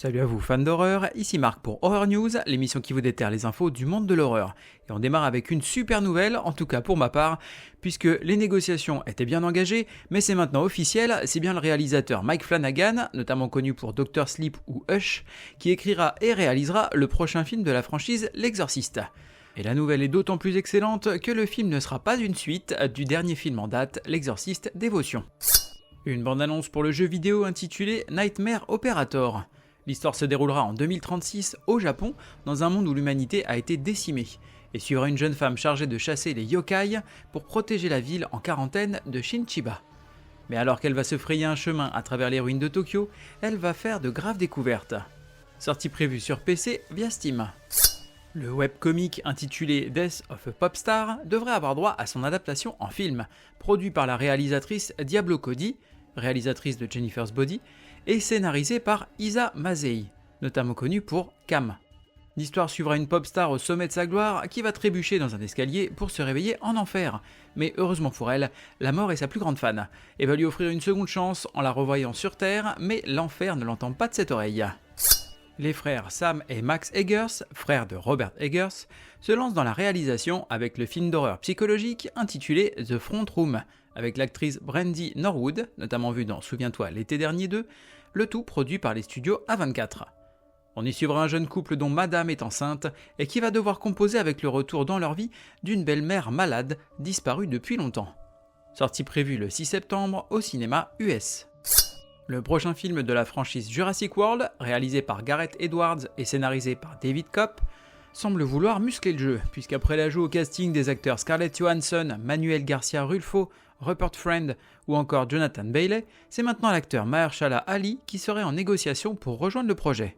Salut à vous fans d'horreur, ici Marc pour Horror News, l'émission qui vous déterre les infos du monde de l'horreur. Et on démarre avec une super nouvelle, en tout cas pour ma part, puisque les négociations étaient bien engagées, mais c'est maintenant officiel, c'est bien le réalisateur Mike Flanagan, notamment connu pour Dr. Sleep ou Hush, qui écrira et réalisera le prochain film de la franchise L'Exorciste. Et la nouvelle est d'autant plus excellente que le film ne sera pas une suite du dernier film en date, L'Exorciste Dévotion. Une bande-annonce pour le jeu vidéo intitulé Nightmare Operator. L'histoire se déroulera en 2036 au Japon, dans un monde où l'humanité a été décimée, et suivra une jeune femme chargée de chasser les yokai pour protéger la ville en quarantaine de Shinchiba. Mais alors qu'elle va se frayer un chemin à travers les ruines de Tokyo, elle va faire de graves découvertes. Sortie prévue sur PC via Steam. Le webcomic intitulé Death of a Popstar devrait avoir droit à son adaptation en film, produit par la réalisatrice Diablo Cody, réalisatrice de Jennifer's Body, et scénarisé par Isa Masei, notamment connue pour Cam. L'histoire suivra une pop star au sommet de sa gloire qui va trébucher dans un escalier pour se réveiller en enfer. Mais heureusement pour elle, la mort est sa plus grande fan et va lui offrir une seconde chance en la revoyant sur Terre, mais l'enfer ne l'entend pas de cette oreille. Les frères Sam et Max Eggers, frères de Robert Eggers, se lancent dans la réalisation avec le film d'horreur psychologique intitulé The Front Room, avec l'actrice Brandy Norwood, notamment vue dans Souviens-toi l'été dernier 2, le tout produit par les studios A24. On y suivra un jeune couple dont Madame est enceinte et qui va devoir composer avec le retour dans leur vie d'une belle-mère malade disparue depuis longtemps. Sortie prévue le 6 septembre au cinéma US. Le prochain film de la franchise Jurassic World, réalisé par Gareth Edwards et scénarisé par David Koepp, semble vouloir muscler le jeu, puisqu'après l'ajout au casting des acteurs Scarlett Johansson, Manuel Garcia Rulfo, Rupert Friend ou encore Jonathan Bailey, c'est maintenant l'acteur Mahershala Ali qui serait en négociation pour rejoindre le projet.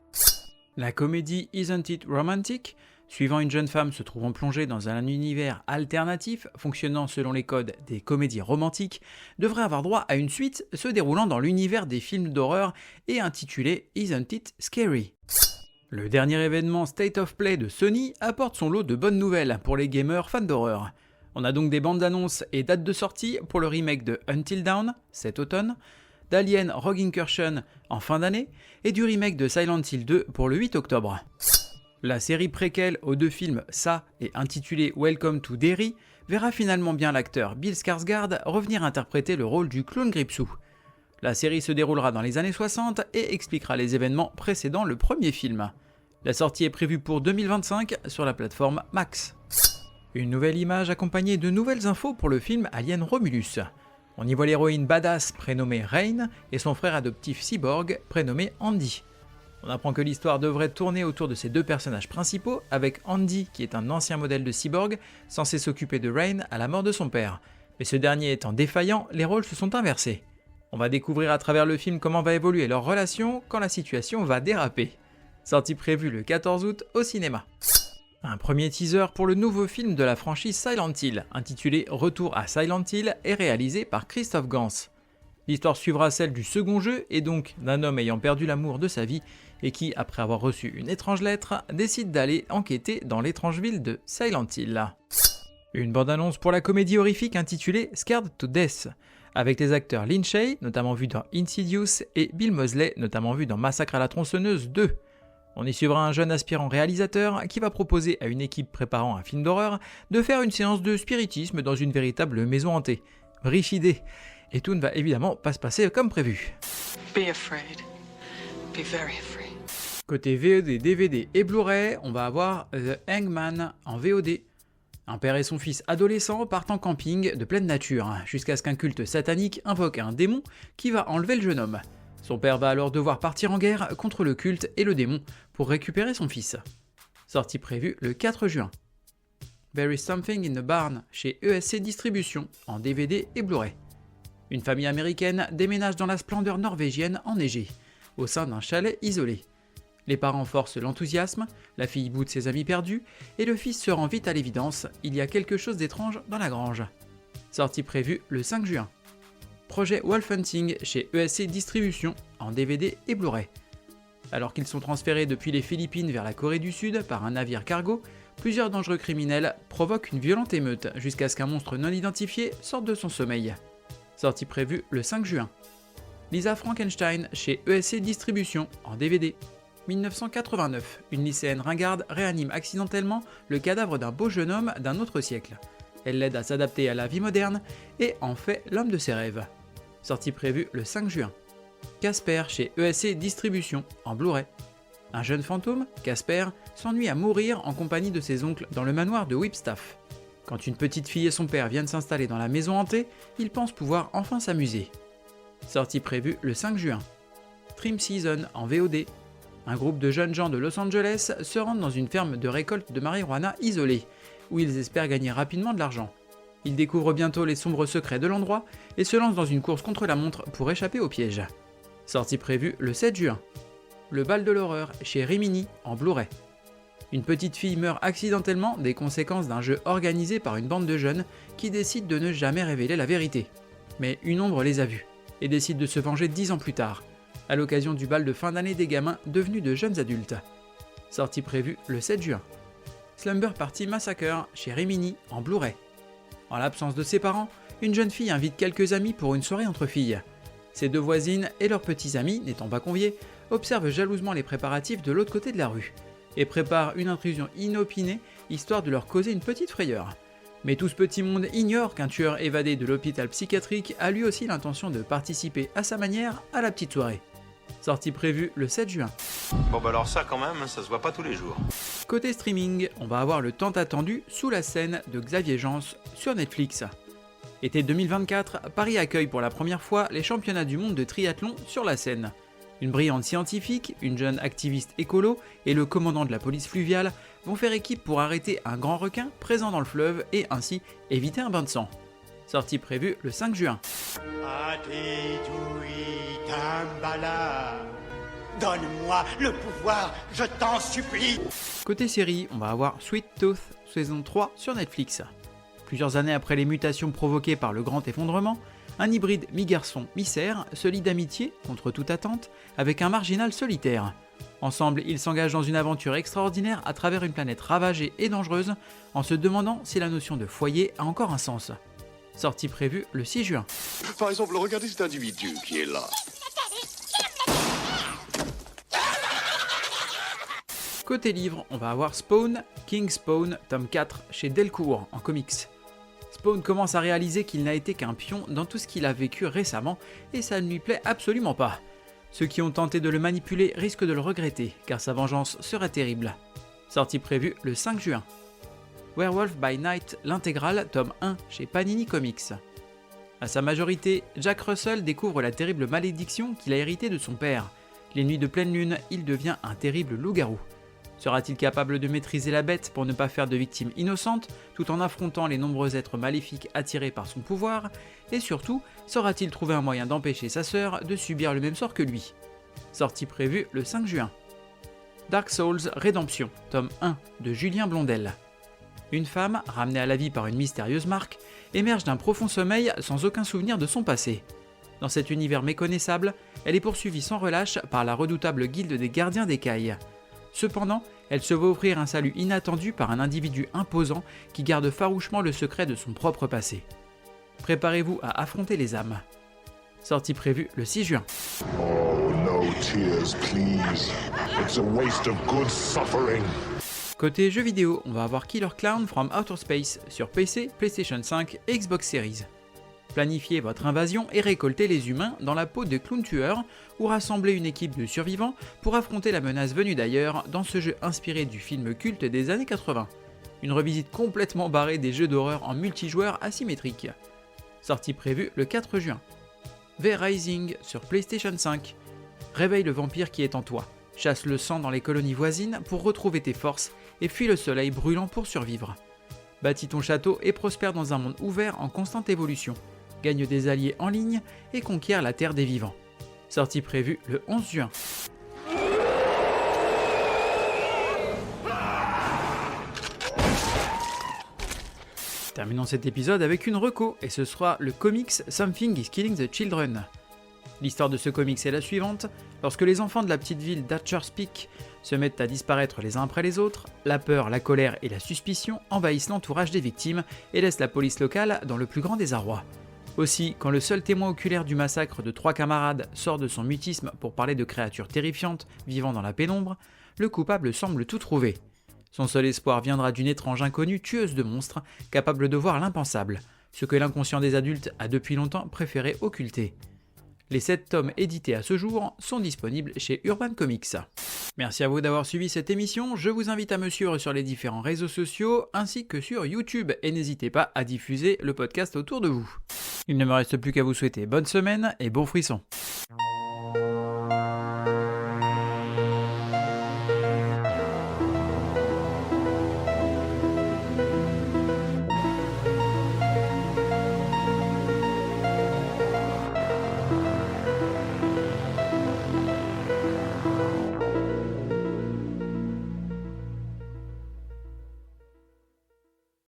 La comédie Isn't It Romantic, suivant une jeune femme se trouvant plongée dans un univers alternatif fonctionnant selon les codes des comédies romantiques, devrait avoir droit à une suite se déroulant dans l'univers des films d'horreur et intitulée Isn't It Scary. Le dernier événement State of Play de Sony apporte son lot de bonnes nouvelles pour les gamers fans d'horreur. On a donc des bandes annonces et dates de sortie pour le remake de Until Dawn, cet automne, d'Alien Rogue Incursion en fin d'année, et du remake de Silent Hill 2 pour le 8 octobre. La série préquelle aux deux films Ça et intitulée Welcome to Derry verra finalement bien l'acteur Bill Skarsgård revenir interpréter le rôle du clown Gripsou. La série se déroulera dans les années 60 et expliquera les événements précédant le premier film. La sortie est prévue pour 2025 sur la plateforme Max. Une nouvelle image accompagnée de nouvelles infos pour le film Alien Romulus. On y voit l'héroïne badass prénommée Rain et son frère adoptif cyborg prénommé Andy. On apprend que l'histoire devrait tourner autour de ces deux personnages principaux, avec Andy qui est un ancien modèle de cyborg censé s'occuper de Rain à la mort de son père. Mais ce dernier étant défaillant, les rôles se sont inversés. On va découvrir à travers le film comment va évoluer leur relation quand la situation va déraper. Sortie prévue le 14 août au cinéma. Un premier teaser pour le nouveau film de la franchise Silent Hill, intitulé Retour à Silent Hill, est réalisé par Christophe Gans. L'histoire suivra celle du second jeu et donc d'un homme ayant perdu l'amour de sa vie et qui, après avoir reçu une étrange lettre, décide d'aller enquêter dans l'étrange ville de Silent Hill. Une bande-annonce pour la comédie horrifique intitulée Scared to Death, avec les acteurs Lin Shaye, notamment vu dans Insidious, et Bill Moseley, notamment vu dans Massacre à la tronçonneuse 2. On y suivra un jeune aspirant réalisateur qui va proposer à une équipe préparant un film d'horreur de faire une séance de spiritisme dans une véritable maison hantée. Riche idée. Et tout ne va évidemment pas se passer comme prévu. Be afraid. Be very afraid. Côté VOD, DVD et Blu-ray, on va avoir The Hangman en VOD. Un père et son fils adolescents partent en camping de pleine nature, jusqu'à ce qu'un culte satanique invoque un démon qui va enlever le jeune homme. Son père va alors devoir partir en guerre contre le culte et le démon pour récupérer son fils. Sortie prévue le 4 juin. There is Something in the Barn chez ESC Distribution en DVD et Blu-ray. Une famille américaine déménage dans la splendeur norvégienne enneigée, au sein d'un chalet isolé. Les parents forcent l'enthousiasme, la fille boude ses amis perdus, et le fils se rend vite à l'évidence, il y a quelque chose d'étrange dans la grange. Sortie prévue le 5 juin. Projet Wolf Hunting chez ESC Distribution en DVD et Blu-ray. Alors qu'ils sont transférés depuis les Philippines vers la Corée du Sud par un navire cargo, plusieurs dangereux criminels provoquent une violente émeute jusqu'à ce qu'un monstre non identifié sorte de son sommeil. Sortie prévue le 5 juin. Lisa Frankenstein chez ESC Distribution en DVD. 1989, une lycéenne ringarde réanime accidentellement le cadavre d'un beau jeune homme d'un autre siècle. Elle l'aide à s'adapter à la vie moderne et en fait l'homme de ses rêves. Sortie prévue le 5 juin. Casper chez ESC Distribution en Blu-ray. Un jeune fantôme, Casper, s'ennuie à mourir en compagnie de ses oncles dans le manoir de Whipstaff. Quand une petite fille et son père viennent s'installer dans la maison hantée, il pense pouvoir enfin s'amuser. Sortie prévue le 5 juin. Trim Season en VOD. Un groupe de jeunes gens de Los Angeles se rendent dans une ferme de récolte de marijuana isolée, où ils espèrent gagner rapidement de l'argent. Ils découvrent bientôt les sombres secrets de l'endroit et se lancent dans une course contre la montre pour échapper au piège. Sortie prévue le 7 juin. Le bal de l'horreur chez Rimini en Blu-ray. Une petite fille meurt accidentellement des conséquences d'un jeu organisé par une bande de jeunes qui décident de ne jamais révéler la vérité. Mais une ombre les a vus et décide de se venger 10 ans plus tard, à l'occasion du bal de fin d'année des gamins devenus de jeunes adultes. Sortie prévue le 7 juin. Slumber Party Massacre chez Rimini en Blu-ray. En l'absence de ses parents, une jeune fille invite quelques amis pour une soirée entre filles. Ses deux voisines et leurs petits amis, n'étant pas conviés, observent jalousement les préparatifs de l'autre côté de la rue et préparent une intrusion inopinée histoire de leur causer une petite frayeur. Mais tout ce petit monde ignore qu'un tueur évadé de l'hôpital psychiatrique a lui aussi l'intention de participer à sa manière à la petite soirée. Sortie prévue le 7 juin. Bon bah alors ça quand même, ça se voit pas tous les jours. Côté streaming, on va avoir le tant attendu Sous la scène de Xavier Jeans sur Netflix. Été 2024, Paris accueille pour la première fois les championnats du monde de triathlon sur la Seine. Une brillante scientifique, une jeune activiste écolo et le commandant de la police fluviale vont faire équipe pour arrêter un grand requin présent dans le fleuve et ainsi éviter un bain de sang. Sortie prévue le 5 juin. Donne-moi le pouvoir, je t'en supplie. Côté série, on va avoir Sweet Tooth saison 3 sur Netflix. Plusieurs années après les mutations provoquées par le grand effondrement, un hybride mi-garçon, mi-cerf se lie d'amitié, contre toute attente, avec un marginal solitaire. Ensemble, ils s'engagent dans une aventure extraordinaire à travers une planète ravagée et dangereuse, en se demandant si la notion de foyer a encore un sens. Sortie prévue le 6 juin. Par exemple, regardez cet individu qui est là. Côté livre, on va avoir Spawn, King Spawn, tome 4, chez Delcourt, en comics. Spawn commence à réaliser qu'il n'a été qu'un pion dans tout ce qu'il a vécu récemment, et ça ne lui plaît absolument pas. Ceux qui ont tenté de le manipuler risquent de le regretter, car sa vengeance serait terrible. Sortie prévue le 5 juin. Werewolf by Night, l'intégrale, tome 1, chez Panini Comics. À sa majorité, Jack Russell découvre la terrible malédiction qu'il a héritée de son père. Les nuits de pleine lune, il devient un terrible loup-garou. Sera-t-il capable de maîtriser la bête pour ne pas faire de victimes innocentes, tout en affrontant les nombreux êtres maléfiques attirés par son pouvoir? Et surtout, saura-t-il trouver un moyen d'empêcher sa sœur de subir le même sort que lui? Sortie prévue le 5 juin. Dark Souls Redemption, tome 1, de Julien Blondel. Une femme, ramenée à la vie par une mystérieuse marque, émerge d'un profond sommeil sans aucun souvenir de son passé. Dans cet univers méconnaissable, elle est poursuivie sans relâche par la redoutable guilde des gardiens d'écailles. Cependant, elle se voit offrir un salut inattendu par un individu imposant qui garde farouchement le secret de son propre passé. Préparez-vous à affronter les âmes. Sortie prévue le 6 juin. Oh, no tears, please. It's a waste of good suffering. Côté jeux vidéo, on va avoir Killer Clown from Outer Space sur PC, PlayStation 5 et Xbox Series. Planifiez votre invasion et récoltez les humains dans la peau de clowns tueurs ou rassemblez une équipe de survivants pour affronter la menace venue d'ailleurs dans ce jeu inspiré du film culte des années 80. Une revisite complètement barrée des jeux d'horreur en multijoueur asymétrique. Sortie prévue le 4 juin. V Rising sur PlayStation 5. Réveille le vampire qui est en toi. Chasse le sang dans les colonies voisines pour retrouver tes forces et fuis le soleil brûlant pour survivre. Bâtis ton château et prospère dans un monde ouvert en constante évolution. Gagne des alliés en ligne et conquiert la terre des vivants. Sortie prévue le 11 juin. Terminons cet épisode avec une reco, et ce sera le comics Something is Killing the Children. L'histoire de ce comics est la suivante: lorsque les enfants de la petite ville d'Archer's Peak se mettent à disparaître les uns après les autres, la peur, la colère et la suspicion envahissent l'entourage des victimes et laissent la police locale dans le plus grand désarroi. Aussi, quand le seul témoin oculaire du massacre de 3 camarades sort de son mutisme pour parler de créatures terrifiantes vivant dans la pénombre, le coupable semble tout trouver. Son seul espoir viendra d'une étrange inconnue tueuse de monstres, capable de voir l'impensable, ce que l'inconscient des adultes a depuis longtemps préféré occulter. Les 7 tomes édités à ce jour sont disponibles chez Urban Comics. Merci à vous d'avoir suivi cette émission, je vous invite à me suivre sur les différents réseaux sociaux ainsi que sur YouTube et n'hésitez pas à diffuser le podcast autour de vous. Il ne me reste plus qu'à vous souhaiter bonne semaine et bon frisson.